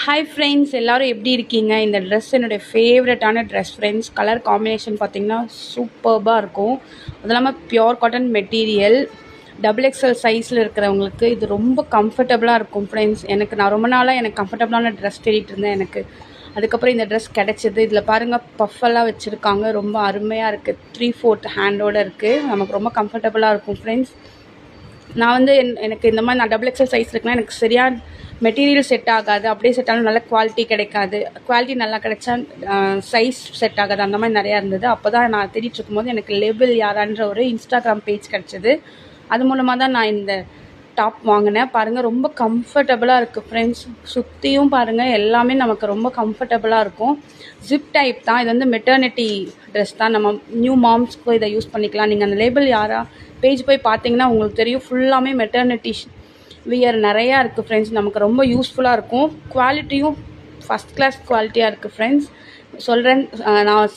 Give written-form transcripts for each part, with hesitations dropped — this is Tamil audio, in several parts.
ஹாய் ஃப்ரெண்ட்ஸ், எல்லோரும் எப்படி இருக்கீங்க? இந்த ட்ரெஸ் என்னுடைய ஃபேவரட்டான ட்ரெஸ் ஃப்ரெண்ட்ஸ். கலர் காம்பினேஷன் பார்த்திங்கன்னா சூப்பர்பாக இருக்கும். அது இல்லாமல் பியோர் காட்டன் மெட்டீரியல், XXL சைஸில் இருக்கிறவங்களுக்கு இது ரொம்ப கம்ஃபர்டபுளாக இருக்கும் ஃப்ரெண்ட்ஸ். நான் ரொம்ப நாளாக எனக்கு கம்ஃபர்டபுளான ட்ரெஸ் தேடிட்டு இருந்தேன். அதுக்கப்புறம் இந்த ட்ரெஸ் கிடச்சிது. இதில் பாருங்கள், பஃபெல்லாம் வச்சுருக்காங்க, ரொம்ப அருமையாக இருக்குது. 3/4 ஹேண்டோடு இருக்குது. நமக்கு ரொம்ப கம்ஃபர்டபுளாக இருக்கும் ஃப்ரெண்ட்ஸ். நான் எனக்கு இந்த மாதிரி நான் XXL சைஸ் இருக்குன்னா எனக்கு சரியாக மெட்டீரியல் செட் ஆகாது. அப்படியே செட் ஆனாலும் நல்ல குவாலிட்டி கிடைக்காது. குவாலிட்டி நல்லா கிடைச்சா சைஸ் செட் ஆகாது. அந்த மாதிரி நிறையா இருந்தது. அப்போ தான் நான் தேடிட்டு இருக்கும்போது எனக்கு லேபிள் யாரான்ற ஒரு இன்ஸ்டாகிராம் பேஜ் கிடச்சிது. அது மூலமாக தான் நான் இந்த டாப் வாங்கினேன். பாருங்கள், ரொம்ப கம்ஃபர்டபுளாக இருக்குது ஃப்ரெண்ட்ஸ். சுற்றியும் பாருங்கள், எல்லாமே நமக்கு ரொம்ப கம்ஃபர்டபுளாக இருக்கும். ஜிப் டைப் தான். இது மெட்டர்னிட்டி ட்ரெஸ் தான். நம்ம நியூ மாம்ஸ்க்கு இதை யூஸ் பண்ணிக்கலாம். நீங்கள் அந்த லேபிள் பேஜ் போய் பார்த்தீங்கன்னா உங்களுக்கு தெரியும். ஃபுல்லாமே மெட்டர்னிட்டி வியர் நிறையா இருக்குது ஃப்ரெண்ட்ஸ். நமக்கு ரொம்ப யூஸ்ஃபுல்லாக இருக்கும். குவாலிட்டியும் ஃபஸ்ட் கிளாஸ் குவாலிட்டியாக இருக்குது ஃப்ரெண்ட்ஸ். நான்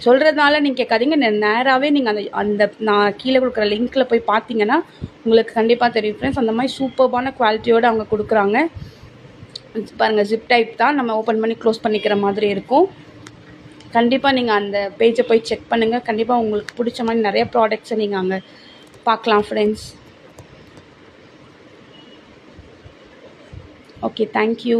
சொல்கிறதுனால நீங்கள் கேட்காதீங்க. நேராகவே நீங்கள் அந்த நான் கீழே கொடுக்குற லிங்க்கில் போய் பார்த்தீங்கன்னா உங்களுக்கு கண்டிப்பாக தெரியும் ஃப்ரெண்ட்ஸ். அந்த மாதிரி சூப்பர்பான குவாலிட்டியோடு அவங்க கொடுக்குறாங்க. பாருங்கள், ஜிப் டைப் தான். நம்ம ஓப்பன் பண்ணி க்ளோஸ் பண்ணிக்கிற மாதிரி இருக்கும். கண்டிப்பாக நீங்கள் அந்த பேஜை போய் செக் பண்ணுங்கள். கண்டிப்பாக உங்களுக்கு பிடிச்ச மாதிரி நிறைய ப்ராடக்ட்ஸை நீங்கள் அங்கே பார்க்கலாம் ஃப்ரெண்ட்ஸ். Okay, thank you.